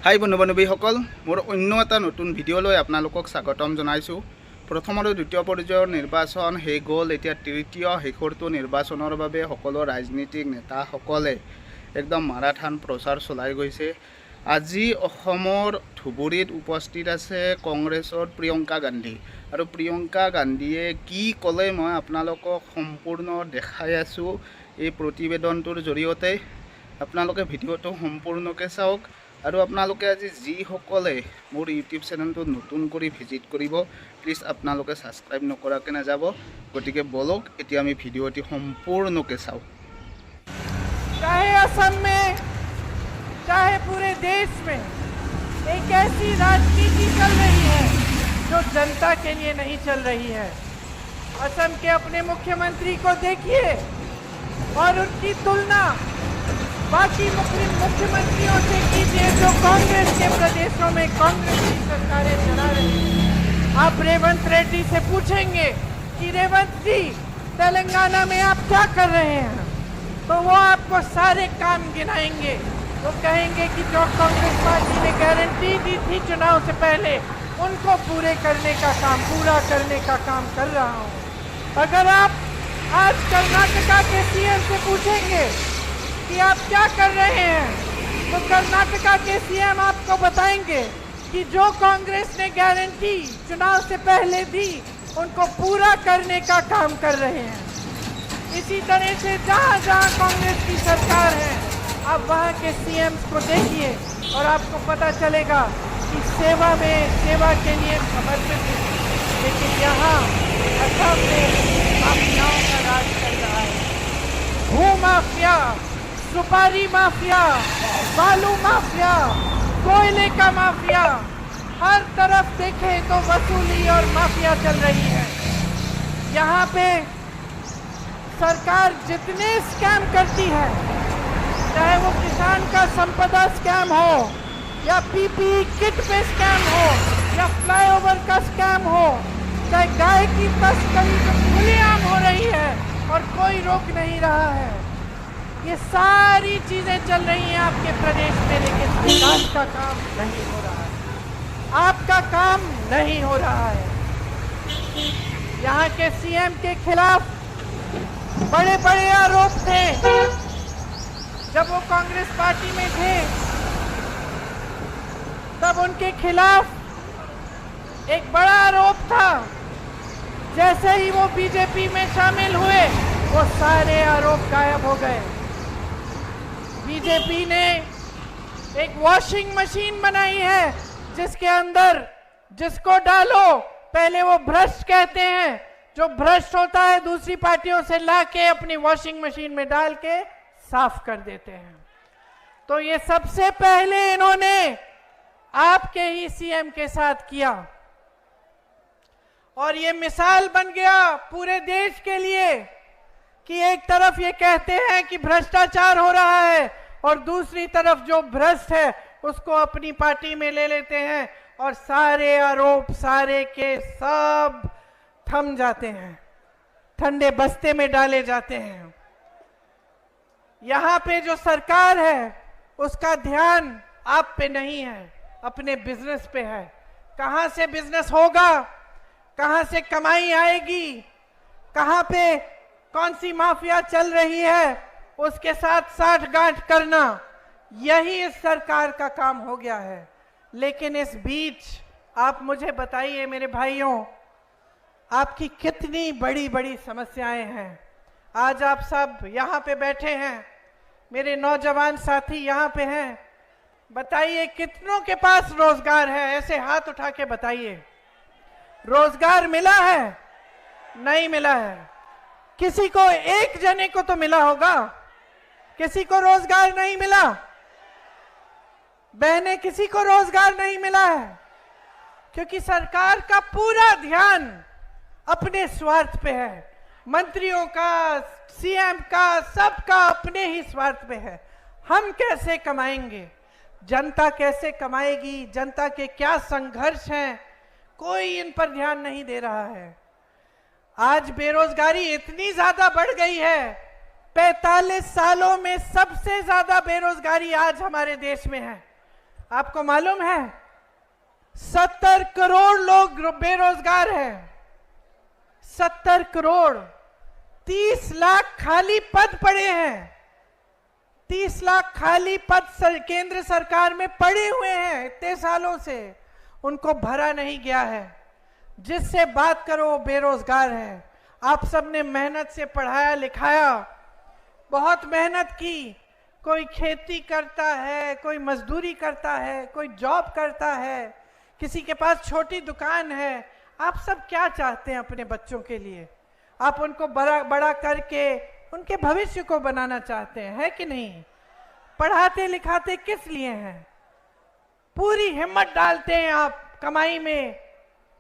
High বন্ধু বান্ধৱীসকল, মোৰ অন্য এটা নতুন ভিডিঅ'লৈ আপোনালোকক স্বাগতম জনাইছোঁ। প্ৰথম আৰু দ্বিতীয় পৰ্যায়ৰ নিৰ্বাচন শেষ হ'ল। এতিয়া তৃতীয় শেষৰটো নিৰ্বাচনৰ বাবে সকলো ৰাজনীতিক নেতাসকলে একদম মাৰাথান প্ৰচাৰ চলাই গৈছে। আজি অসমৰ ধুবুৰীত উপস্থিত আছে কংগ্ৰেছৰ প্ৰিয়ংকা গান্ধী, আৰু প্ৰিয়ংকা গান্ধীয়ে কি ক'লে মই আপোনালোকক সম্পূৰ্ণ দেখাই আছোঁ এই প্ৰতিবেদনটোৰ জৰিয়তে। আপোনালোকে ভিডিঅ'টো সম্পূৰ্ণকৈ চাওক। আৰু আপোনালোকে আজি যিসকলে মোৰ ইউটিউব চেনেলটো নতুন কৰি ভিজিট কৰিব, প্লিজ আপোনালোকে ছাবস্ক্ৰাইব নকৰাকৈ নাযাব। গতিকে বলক এতিয়া আমি ভিডিঅ'টি সম্পূৰ্ণকৈ চাওঁ। चाहे असम में चाहे पूरे देश में एक ऐसी राजनीति चल रही है जो जनता के लिए नहीं चल रही है। असम के अपने मुख्यमंत्री को देखिए और उनकी तुलना बाकी मुख्यमंत्रियों से कीजिए जो कांग्रेस के प्रदेशों में कांग्रेस की सरकारें चला रही हैं। आप रेवंत रेड्डी से पूछेंगे कि रेवंत जी तेलंगाना में आप क्या कर रहे हैं, तो वो आपको सारे काम गिनाएंगे। वो कहेंगे कि जो कांग्रेस पार्टी ने गारंटी दी थी चुनाव से पहले, उनको पूरा करने का काम कर रहा हूँ। अगर आप आज कर्नाटका के सीएम से पूछेंगे कि आप क्या कर रहे हैं, तो कर्नाटका के सीएम आपको बताएंगे कि जो कांग्रेस ने गारंटी चुनाव से पहले दी उनको पूरा करने का काम कर रहे हैं। इसी तरह से जहाँ जहाँ कांग्रेस की सरकार है, आप वहाँ के सीएम्स को देखिए और आपको पता चलेगा कि सेवा के लिए समर्पित है। लेकिन यहाँ असम में माफियाओं का राज चल रहा है। भू माफिया, सुपारी माफिया, बालू माफिया, कोयले का माफिया, हर तरफ देखे तो वसूली और माफिया चल रही है। यहाँ पे सरकार जितने स्कैम करती है, चाहे वो किसान का संपदा स्कैम हो या पीपीई किट पे स्कैम हो या फ्लाईओवर का स्कैम हो, चाहे गाय की तस्करी जो खुलेआम हो रही है और कोई रोक नहीं रहा है, ये सारी चीजें चल रही हैं आपके प्रदेश में, लेकिन विकास का काम नहीं हो रहा है। आपका काम नहीं हो रहा है। यहाँ के सीएम के खिलाफ बड़े बड़े आरोप थे जब वो कांग्रेस पार्टी में थे, तब उनके खिलाफ एक बड़ा आरोप था। जैसे ही वो बीजेपी में शामिल हुए, वो सारे आरोप गायब हो गए। बीजेपी ने एक वॉशिंग मशीन बनाई है जिसके अंदर जिसको डालो पहले वो भ्रष्ट कहते हैं, जो भ्रष्ट होता है दूसरी पार्टियों से लाके अपनी वॉशिंग मशीन में डाल के साफ कर देते हैं। तो ये सबसे पहले इन्होंने आपके ही सीएम के साथ किया और ये मिसाल बन गया पूरे देश के लिए कि एक तरफ ये कहते हैं कि भ्रष्टाचार हो रहा है और दूसरी तरफ जो भ्रष्ट है उसको अपनी पार्टी में ले लेते हैं और सारे आरोप सारे के सब थम जाते हैं, ठंडे बस्ते में डाले जाते हैं। यहाँ पे जो सरकार है उसका ध्यान आप पे नहीं है, अपने बिजनेस पे है। कहाँ से बिजनेस होगा, कहाँ से कमाई आएगी, कहाँ पे कौन सी माफिया चल रही है, उसके साथ साठगांठ करना, यही इस सरकार का काम हो गया है। लेकिन इस बीच आप मुझे बताइए मेरे भाइयों, आपकी कितनी बड़ी बड़ी समस्याएं हैं। आज आप सब यहाँ पे बैठे हैं, मेरे नौजवान साथी यहाँ पे हैं। बताइए कितनों के पास रोजगार है, ऐसे हाथ उठा के बताइए। रोजगार मिला है? नहीं मिला है। किसी को एक जने को तो मिला होगा, किसी को रोजगार नहीं मिला। बहने किसी को रोजगार नहीं मिला है क्योंकि सरकार का पूरा ध्यान अपने स्वार्थ पे है। मंत्रियों का, सीएम का, सबका अपने ही स्वार्थ पे है। हम कैसे कमाएंगे, जनता कैसे कमाएगी, जनता के क्या संघर्ष हैं, कोई इन पर ध्यान नहीं दे रहा है। आज बेरोजगारी इतनी ज्यादा बढ़ गई है, 45 सालों में सबसे ज्यादा बेरोजगारी आज हमारे देश में है। आपको मालूम है 70 करोड़ लोग बेरोजगार हैं। 70 करोड़, 30 लाख खाली पद पड़े हैं। 30 लाख खाली पद केंद्र सरकार में पड़े हुए हैं, इतने सालों से उनको भरा नहीं गया है। जिससे बात करो वो बेरोजगार है। आप सबने मेहनत से पढ़ाया लिखाया, बहुत मेहनत की। कोई खेती करता है, कोई मजदूरी करता है, कोई जॉब करता है, किसी के पास छोटी दुकान है। आप सब क्या चाहते हैं अपने बच्चों के लिए? आप उनको बड़ा बड़ा करके उनके भविष्य को बनाना चाहते हैं, है कि नहीं? पढ़ाते लिखाते किस लिए हैं? पूरी हिम्मत डालते हैं आप कमाई में,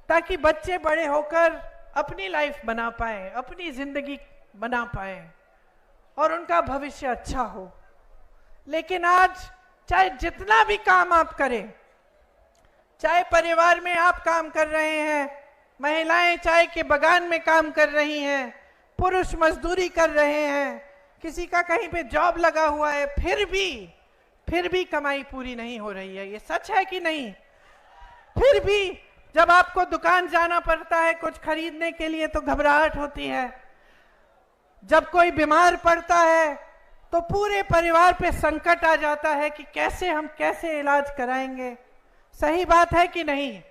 ताकि बच्चे बड़े होकर अपनी लाइफ बना पाए, अपनी जिंदगी बना पाए और उनका भविष्य अच्छा हो। लेकिन आज चाहे जितना भी काम आप करें, चाहे परिवार में आप काम कर रहे हैं, महिलाएं चाय के बगान में काम कर रही हैं, पुरुष मजदूरी कर रहे हैं, किसी का कहीं पे जॉब लगा हुआ है, फिर भी कमाई पूरी नहीं हो रही है। ये सच है कि नहीं? फिर भी जब आपको दुकान जाना पड़ता है कुछ खरीदने के लिए तो घबराहट होती है। जब कोई बीमार पड़ता है तो पूरे परिवार पे संकट आ जाता है कि कैसे इलाज कराएंगे। सही बात है कि नहीं?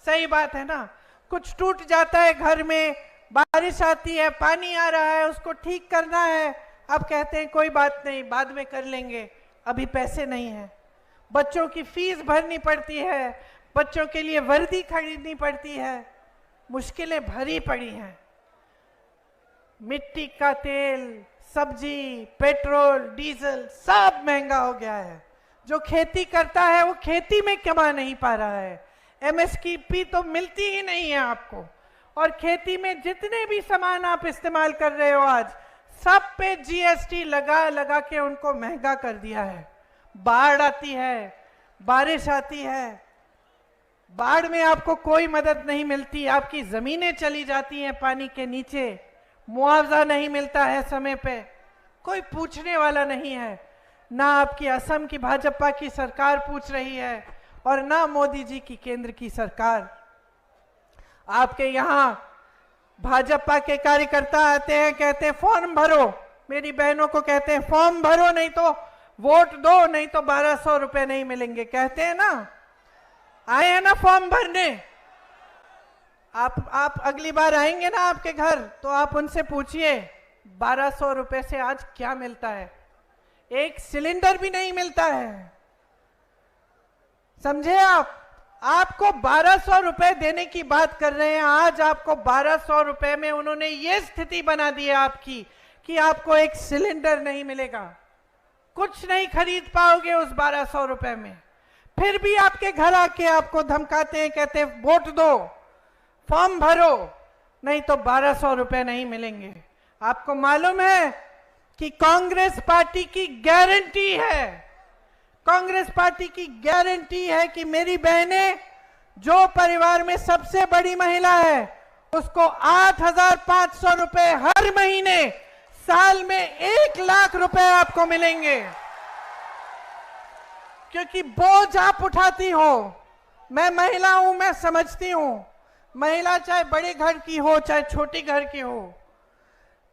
सही बात है ना? कुछ टूट जाता है घर में, बारिश आती है, पानी आ रहा है, उसको ठीक करना है, आप कहते हैं कोई बात नहीं, बाद में कर लेंगे, अभी पैसे नहीं है। बच्चों की फीस भरनी पड़ती है, बच्चों के लिए वर्दी खरीदनी पड़ती है, मुश्किलें भरी पड़ी हैं। मिट्टी का तेल, सब्जी, पेट्रोल, डीजल सब महंगा हो गया है। जो खेती करता है वो खेती में कमा नहीं पा रहा है। एमएसपी तो मिलती ही नहीं है आपको। और खेती में जितने भी सामान आप इस्तेमाल कर रहे हो आज, सब पे जीएसटी लगा लगा के उनको महंगा कर दिया है। बाढ़ आती है, बारिश आती है, बाढ़ में आपको कोई मदद नहीं मिलती, आपकी जमीनें चली जाती हैं पानी के नीचे, मुआवजा नहीं मिलता है समय पे, कोई पूछने वाला नहीं है। ना आपकी असम की भाजपा की सरकार पूछ रही है और ना मोदी जी की केंद्र की सरकार। आपके यहाँ भाजपा के कार्यकर्ता आते हैं, कहते हैं फॉर्म भरो, मेरी बहनों को कहते हैं फॉर्म भरो, नहीं तो वोट दो, नहीं तो 1200 रुपए नहीं मिलेंगे, कहते हैं ना। आए हैं ना फॉर्म भरने? आप अगली बार आएंगे ना आपके घर तो आप उनसे पूछिए 1200 रुपए से आज क्या मिलता है? एक सिलेंडर भी नहीं मिलता है, समझे आप? आपको 1200 रुपए देने की बात कर रहे हैं। आज आपको 1200 रुपए में उन्होंने ये स्थिति बना दी है आपकी कि आपको एक सिलेंडर नहीं मिलेगा, कुछ नहीं खरीद पाओगे उस 1200 रुपए में। फिर भी आपके घर आके आपको धमकाते हैं, कहते हैं वोट दो, फॉर्म भरो, नहीं तो 1200 रुपए नहीं मिलेंगे। आपको मालूम है कि कांग्रेस पार्टी की गारंटी है, कांग्रेस पार्टी की गारंटी है कि मेरी बहनें, जो परिवार में सबसे बड़ी महिला है, उसको 8,500 रुपए हर महीने, साल में 1 लाख रुपए आपको मिलेंगे। क्योंकि बोझ आप उठाती हो। मैं महिला हूं, मैं समझती हूं। महिला चाहे बड़े घर की हो, चाहे छोटी घर की हो,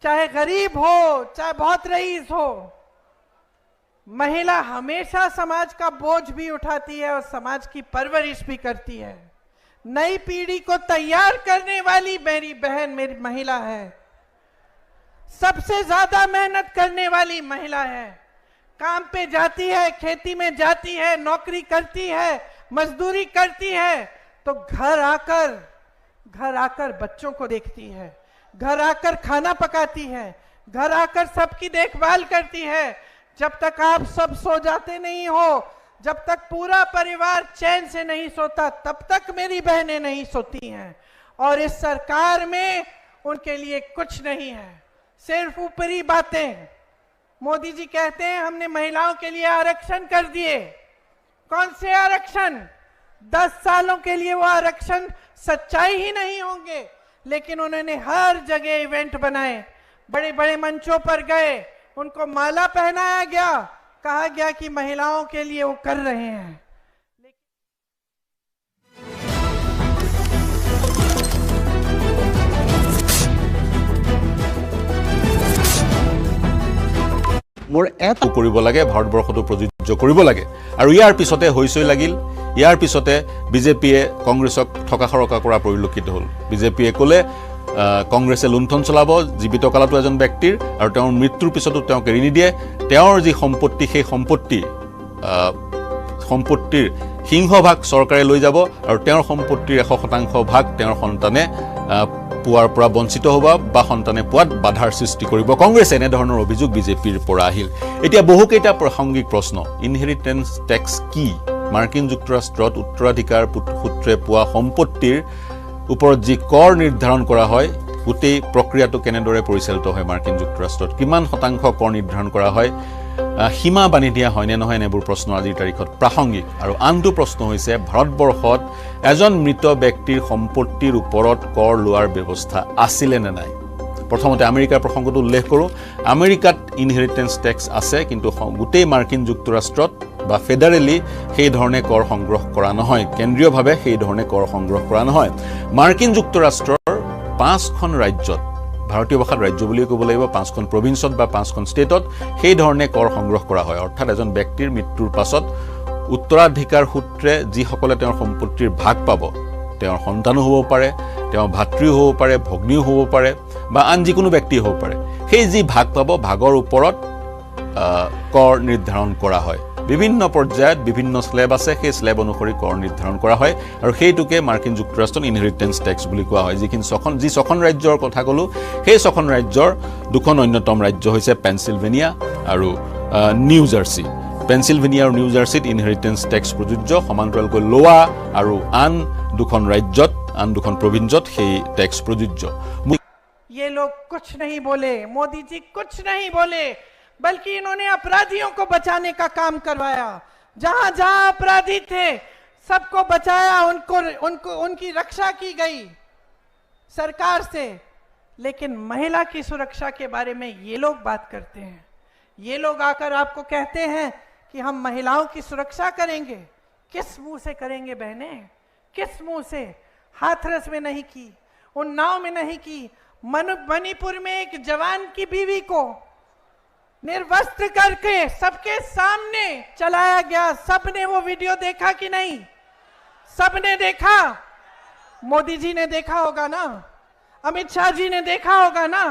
चाहे गरीब हो, चाहे बहुत रईस हो, महिला हमेशा समाज का बोझ भी उठाती है और समाज की परवरिश भी करती है। नई पीढ़ी को तैयार करने वाली मेरी बहन मेरी महिला है, सबसे ज्यादा मेहनत करने वाली महिला है। काम पे जाती है, खेती में जाती है, नौकरी करती है, मजदूरी करती है, तो घर आकर बच्चों को देखती है, घर आकर खाना पकाती है, घर आकर सबकी देखभाल करती है। जब तक आप सब सो जाते नहीं हो, जब तक पूरा परिवार चैन से नहीं सोता, तब तक मेरी बहनें नहीं सोती हैं। और इस सरकार में उनके लिए कुछ नहीं है, सिर्फ ऊपरी बातें। मोदी जी कहते हैं हमने महिलाओं के लिए आरक्षण कर दिए। कौन से आरक्षण? 10 सालों के लिए वो आरक्षण सच्चाई ही नहीं होंगे, लेकिन उन्होंने हर जगह इवेंट बनाए, बड़े बड़े मंचों पर गए, उनको माला पहनाया गया, कहा गया कि महिलाओं के लिए वो कर रहे हैं। মোৰ এটা কৰিব লাগে, ভাৰতবৰ্ষটো প্ৰযোজ্য কৰিব লাগে। আৰু ইয়াৰ পিছতে হৈছৈ লাগিল। ইয়াৰ পিছতে বিজেপিয়ে কংগ্ৰেছক ঠকা খৰকা কৰা পৰিলক্ষিত হ'ল। বিজেপিয়ে ক'লে কংগ্ৰেছে লুণ্ঠন চলাব জীৱিত কালতো এজন ব্যক্তিৰ, আৰু তেওঁৰ মৃত্যুৰ পিছতো তেওঁক এৰি নিদিয়ে। তেওঁৰ যি সম্পত্তি, সেই সম্পত্তিৰ সিংহভাগ চৰকাৰে লৈ যাব, আৰু তেওঁৰ সম্পত্তিৰ 100% ভাগ তেওঁৰ সন্তানে পোৱাৰ পৰা বঞ্চিত হ'ব বা সন্তানে পোৱাত বাধাৰ সৃষ্টি কৰিব। কংগ্ৰেছে এনেধৰণৰ অভিযোগ বিজেপিৰ পৰা আহিল। এতিয়া বহুকেইটা প্ৰাসংগিক প্ৰশ্ন। ইনহেৰিটেন্স টেক্স কি? মাৰ্কিন যুক্তৰাষ্ট্ৰত উত্তৰাধিকাৰ সূত্ৰে পোৱা সম্পত্তিৰ ওপৰত যি কৰ নিৰ্ধাৰণ কৰা হয়, গোটেই প্ৰক্ৰিয়াটো কেনেদৰে পৰিচালিত হয় মাৰ্কিন যুক্তৰাষ্ট্ৰত, কিমান শতাংশ কৰ নিৰ্ধাৰণ কৰা হয়, সীমা বান্ধি দিয়া হয়নে নহয়, এনেবোৰ প্ৰশ্ন আজিৰ তাৰিখত প্ৰাসংগিক। আৰু আনটো প্ৰশ্ন হৈছে ভাৰতবৰ্ষত এজন মৃত ব্যক্তিৰ সম্পত্তিৰ ওপৰত কৰ লোৱাৰ ব্যৱস্থা আছিলে নে নাই। প্ৰথমতে আমেৰিকাৰ প্ৰসংগটো উল্লেখ কৰোঁ। আমেৰিকাত ইনহেৰিটেন্স টেক্স আছে, কিন্তু গোটেই মাৰ্কিন যুক্তৰাষ্ট্ৰত বা ফেডাৰেলি সেই ধৰণে কৰ সংগ্ৰহ কৰা নহয়, কেন্দ্ৰীয়ভাৱে সেই ধৰণে কৰ সংগ্ৰহ কৰা নহয়। মাৰ্কিন যুক্তৰাষ্ট্ৰৰ 5খন ৰাজ্যত, ভাৰতীয় ভাষাত ৰাজ্য বুলিও ক'ব লাগিব, 5খন প্ৰভিন্সত বা 5খন ষ্টেটত সেই ধৰণে কৰ সংগ্ৰহ কৰা হয়। অৰ্থাৎ এজন ব্যক্তিৰ মৃত্যুৰ পাছত উত্তৰাধিকাৰ সূত্ৰে যিসকলে তেওঁৰ সম্পত্তিৰ ভাগ পাব, তেওঁৰ সন্তানো হ'ব পাৰে, তেওঁৰ ভাতৃও হ'ব পাৰে, ভগ্নীও হ'ব পাৰে, বা আন যিকোনো ব্যক্তি হ'ব পাৰে, সেই যি ভাগ পাব, ভাগৰ ওপৰত কৰ নিৰ্ধাৰণ কৰা হয়। বিভিন্ন পৰ্যায়ত বিভিন্ন স্লেব আছে, সেই স্লেব অনুসৰি কৰ নিৰ্ধাৰণ কৰা হয়, আৰু সেইটোকে মাৰ্কিন যুক্তৰাষ্ট্ৰত ইনহেৰিটেন্স টেক্স বুলি কোৱা হয়। যি 6খন ৰাজ্যৰ কথা ক'লোঁ, সেই 6খন ৰাজ্যৰ 2খন অন্যতম ৰাজ্য হৈছে পেনচিলভেনিয়া আৰু নিউ জাৰ্চি। পেনচিলভেনিয়া আৰু নিউ জাৰ্চিত ইনহেৰিটেন্স টেক্স প্ৰযোজ্য, সমান্তৰালকৈ লোৱা আৰু আন 2খন ৰাজ্যত, আন 2খন প্ৰভিন্সত সেই টেক্স প্ৰযোজ্য। ये लोग कुछ नहीं बोले, मोदी जी कुछ नहीं बोले, बल्कि इन्होंने अपराधियों को बचाने का काम करवाया। जहां जहां अपराधी थे सबको बचाया, उनकी रक्षा की गई सरकार से। लेकिन महिला की सुरक्षा के बारे में ये लोग बात करते हैं। ये लोग आकर आपको कहते हैं कि हम महिलाओं की सुरक्षा करेंगे। किस मुंह से करेंगे बहनें, किस मुंह से? हाथरस में नहीं की, उन्नाव में नहीं की, मणिपुर में एक जवान की बीवी को निर्वस्त्र करके सबके सामने चलाया गया। सबने वो वीडियो देखा कि नहीं? सबने देखा। मोदी जी ने देखा होगा ना, अमित शाह जी ने देखा होगा ना,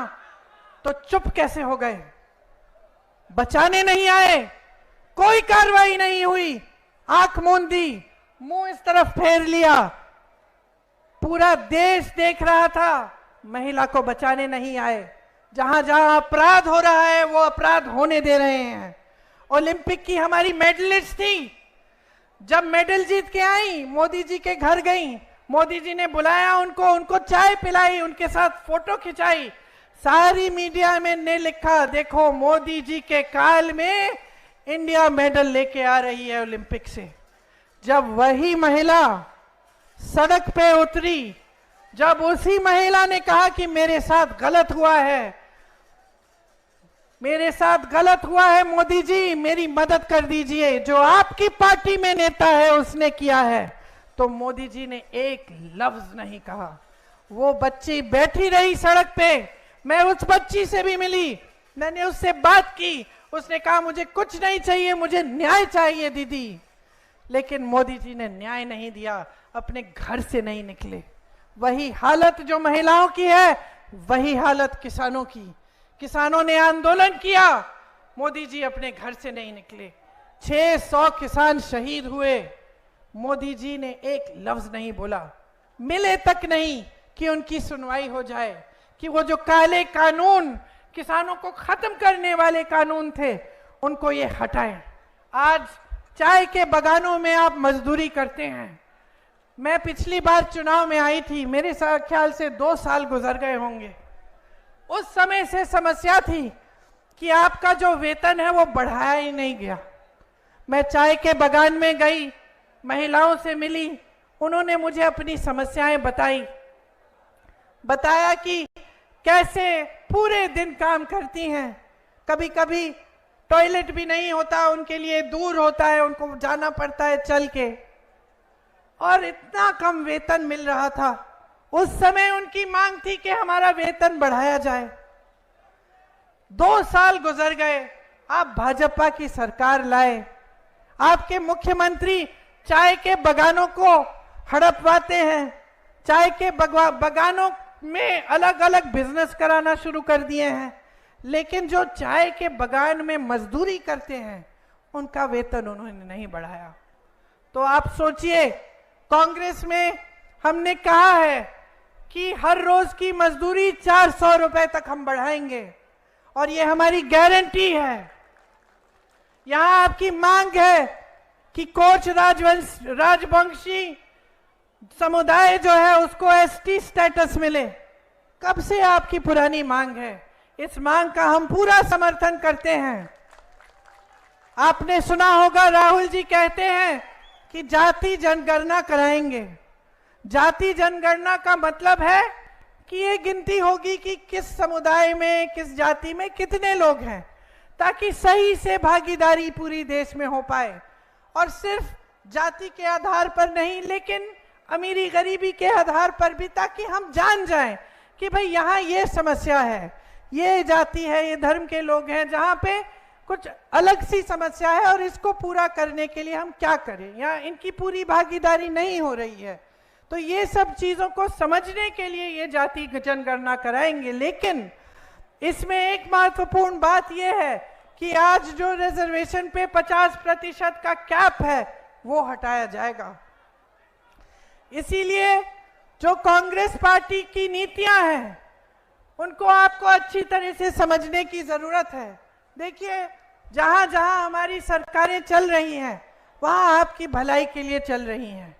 तो चुप कैसे हो गए? बचाने नहीं आए, कोई कार्रवाई नहीं हुई, आंख मूंद दी, मुंह इस तरफ फेर लिया। पूरा देश देख रहा था, महिला को बचाने नहीं आए। जहां जहां अपराध हो रहा है वो अपराध होने दे रहे हैं। ओलंपिक की हमारी मेडलिस्ट थी, जब मेडल जीत के आई मोदी जी के घर गई, मोदी जी ने बुलाया उनको चाय पिलाई, उनके साथ फोटो खिंचाई। सारी मीडिया में ने लिखा, देखो मोदी जी के काल में इंडिया मेडल लेके आ रही है ओलंपिक से। जब वही महिला सड़क पे उतरी, जब उसी महिला ने कहा कि मेरे साथ गलत हुआ है, मेरे साथ गलत हुआ है, मोदी जी मेरी मदद कर दीजिए, जो आपकी पार्टी में नेता है उसने किया है, तो मोदी जी ने एक लफ्ज नहीं कहा। वो बच्ची बैठी रही सड़क पे, मैं उस बच्ची से भी मिली, मैंने उससे बात की, उसने कहा मुझे कुछ नहीं चाहिए, मुझे न्याय चाहिए दीदी। लेकिन मोदी जी ने न्याय नहीं दिया, अपने घर से नहीं निकले। वही हालत जो महिलाओं की है, वही हालत किसानों की। किसानों ने आंदोलन किया, मोदी जी अपने घर से नहीं निकले। 600 किसान शहीद हुए, मोदी जी ने एक लफ्ज नहीं बोला, मिले तक नहीं कि उनकी सुनवाई हो जाए, कि वो जो काले कानून, किसानों को खत्म करने वाले कानून थे, उनको ये हटाएं। आज चाय के बागानों में आप मजदूरी करते हैं। मैं पिछली बार चुनाव में आई थी, मेरे ख्याल से 2 साल गुजर गए होंगे। उस समय से समस्या थी कि आपका जो वेतन है वो बढ़ाया ही नहीं गया। मैं चाय के बागान में गई, महिलाओं से मिली, उन्होंने मुझे अपनी समस्याएं बताया कि कैसे पूरे दिन काम करती हैं, कभी कभी टॉयलेट भी नहीं होता, उनके लिए दूर होता है, उनको जाना पड़ता है चल के, और इतना कम वेतन मिल रहा था। उस समय उनकी मांग थी कि हमारा वेतन बढ़ाया जाए। 2 साल गुजर गए, आप भाजपा की सरकार लाए, आपके मुख्यमंत्री चाय के बगानों को हड़पवाते हैं, चाय के बगानों में अलग अलग बिजनेस कराना शुरू कर दिए हैं, लेकिन जो चाय के बगान में मजदूरी करते हैं उनका वेतन उन्होंने नहीं बढ़ाया। तो आप सोचिए, कांग्रेस में हमने कहा है कि हर रोज की मजदूरी 400 रुपए तक हम बढ़ाएंगे और ये हमारी गारंटी है। यहां आपकी मांग है कि कोच राजवंशी समुदाय जो है उसको एसटी स्टेटस मिले। कब से आपकी पुरानी मांग है, इस मांग का हम पूरा समर्थन करते हैं। आपने सुना होगा राहुल जी कहते हैं कि जाति जनगणना कराएंगे। जाति जनगणना का मतलब है कि ये गिनती होगी कि किस समुदाय में, किस जाति में कितने लोग हैं, ताकि सही से भागीदारी पूरी देश में हो पाए। और सिर्फ जाति के आधार पर नहीं, लेकिन अमीरी गरीबी के आधार पर भी, ताकि हम जान जाएं कि भाई यहाँ ये समस्या है, ये जाति है, ये धर्म के लोग हैं, जहाँ पे कुछ अलग सी समस्या है और इसको पूरा करने के लिए हम क्या करें, या इनकी पूरी भागीदारी नहीं हो रही है। तो ये सब चीजों को समझने के लिए ये जाति जनगणना कराएंगे। लेकिन इसमें एक महत्वपूर्ण बात यह है कि आज जो रिजर्वेशन पे 50% का कैप है वो हटाया जाएगा। इसीलिए जो कांग्रेस पार्टी की नीतियां हैं उनको आपको अच्छी तरह से समझने की जरूरत है। देखिए, जहां जहां हमारी सरकारें चल रही हैं वहां आपकी भलाई के लिए चल रही हैं।